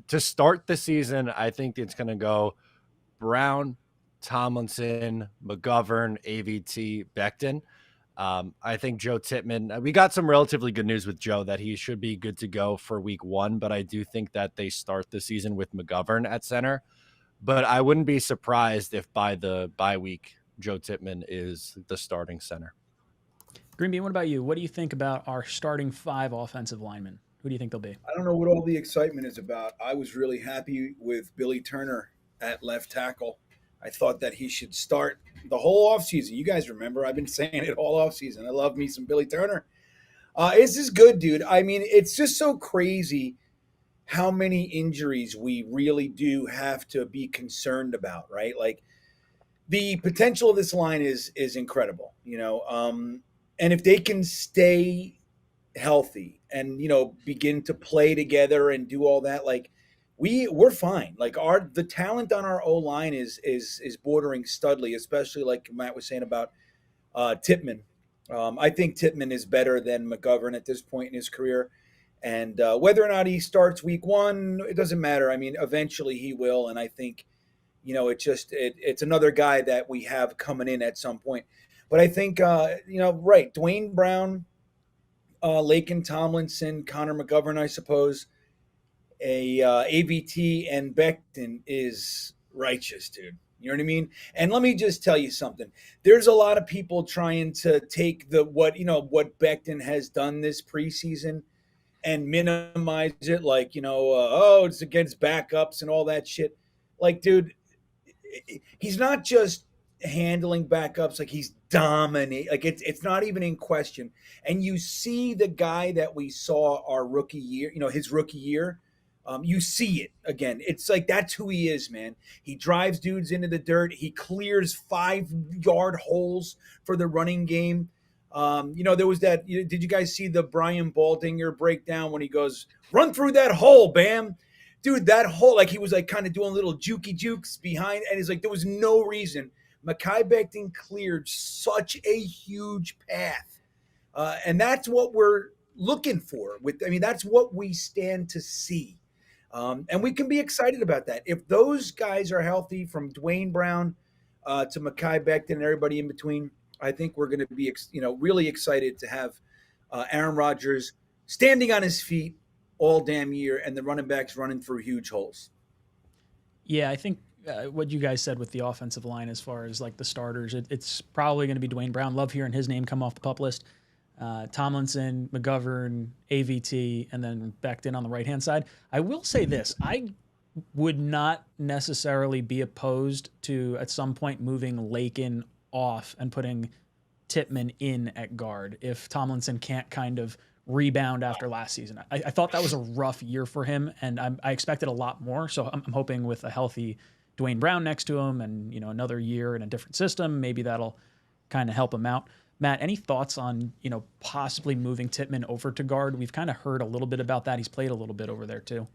To start the season, I think it's going to go Brown, Tomlinson, McGovern, AVT, Becton. I think Joe Tittman, we got some relatively good news with Joe that he should be good to go for week one, but I do think that they start the season with McGovern at center. But I wouldn't be surprised if by the bye week, Joe Tittman is the starting center. GreenBean, what about you? What do you think about our starting five offensive linemen? Who do you think they'll be? I don't know what all the excitement is about. I was really happy with Billy Turner at left tackle. I thought that he should start the whole offseason. You guys remember, I've been saying it all offseason. I love me some Billy Turner. This is good, dude. I mean, it's just so crazy how many injuries we really do have to be concerned about, right? Like the potential of this line is incredible, and if they can stay healthy and begin to play together and do all that, like we're fine. Like our the talent on our O line is bordering studly, especially like Matt was saying about Tittman. I think Tittman is better than McGovern at this point in his career. And whether or not he starts week one, it doesn't matter. I mean, eventually he will. And I think, it's another guy that we have coming in at some point. But I think, right, Dwayne Brown, Lakin Tomlinson, Connor McGovern, I suppose, AVT, and Becton is righteous, dude. You know what I mean? And let me just tell you something. There's a lot of people trying to take what Becton has done this preseason and minimize it, like it's against backups and all that shit. Like, dude, he's not just handling backups, like he's dominate, like it's not even in question. And you see the guy that we saw our rookie year, his rookie year. You see it again. It's like that's who he is, man. He drives dudes into the dirt. He clears 5-yard holes for the running game. There was that. Did you guys see the Brian Baldinger breakdown when he goes, run through that hole, Bam? Dude, that hole, like he was like kind of doing little jukey jukes behind, and he's like, there was no reason. Mekhi Becton cleared such a huge path. And that's what we're looking for. That's what we stand to see. And we can be excited about that. If those guys are healthy, from Dwayne Brown to Mekhi Becton and everybody in between, I think we're going to be, really excited to have Aaron Rodgers standing on his feet all damn year and the running backs running through huge holes. Yeah, I think what you guys said with the offensive line as far as like the starters, it's probably going to be Dwayne Brown. Love hearing his name come off the pup list. Tomlinson, McGovern, AVT, and then Becton on the right hand side. I will say this: I would not necessarily be opposed to at some point moving Lakin off and putting Tittman in at guard if Tomlinson can't kind of rebound after last season. I thought that was a rough year for him, and I expected a lot more. So I'm hoping with a healthy Dwayne Brown next to him and another year in a different system, maybe that'll kind of help him out. Matt, any thoughts on possibly moving Tittman over to guard? We've kind of heard a little bit about that. He's played a little bit over there too.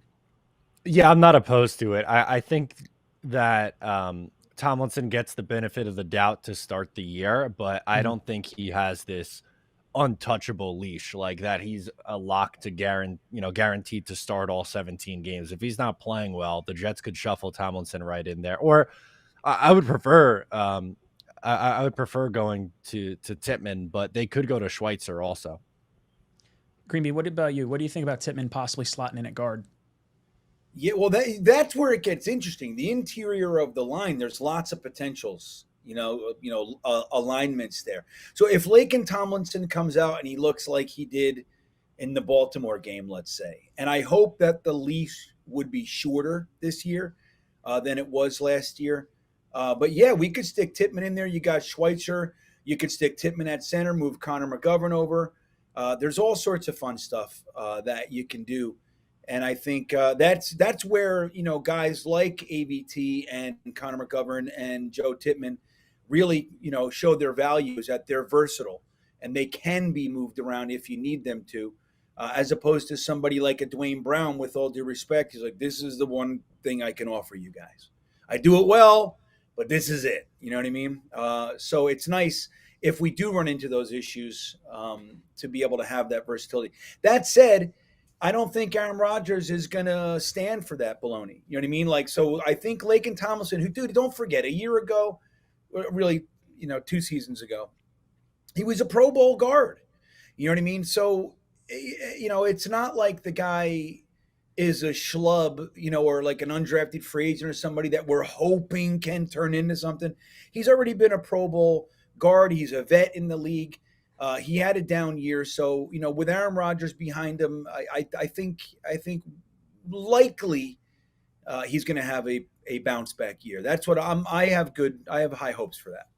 Yeah, I'm not opposed to it. I think that Tomlinson gets the benefit of the doubt to start the year, but I Mhm. don't think he has this untouchable leash like that. He's a lock to guaranteed to start all 17 games. If he's not playing well, the Jets could shuffle Tomlinson right in there. Or I would prefer I would prefer going to Tittman, but they could go to Schweitzer also. Greenby, what about you? What do you think about Tittman possibly slotting in at guard? Yeah, well, that's where it gets interesting. The interior of the line, there's lots of potentials, alignments there. So if Lakin Tomlinson comes out and he looks like he did in the Baltimore game, let's say, and I hope that the leash would be shorter this year than it was last year. But yeah, we could stick Tittman in there. You got Schweitzer. You could stick Tittman at center, move Connor McGovern over. There's all sorts of fun stuff that you can do. And I think that's where guys like AVT and Connor McGovern and Joe Tittman really show their values, that they're versatile and they can be moved around if you need them to, as opposed to somebody like a Dwayne Brown. With all due respect, he's like, this is the one thing I can offer you guys. I do it well, but this is it. You know what I mean? So it's nice if we do run into those issues to be able to have that versatility. That said, I don't think Aaron Rodgers is going to stand for that baloney. You know what I mean? Like, so I think Laken Tomlinson, who, dude, don't forget, a year ago, really, 2 seasons ago, he was a Pro Bowl guard. You know what I mean? So, it's not like the guy is a schlub, or like an undrafted free agent or somebody that we're hoping can turn into something. He's already been a Pro Bowl guard. He's a vet in the league. He had a down year, so with Aaron Rodgers behind him, I think likely he's going to have a bounce back year. That's what I have high hopes for that.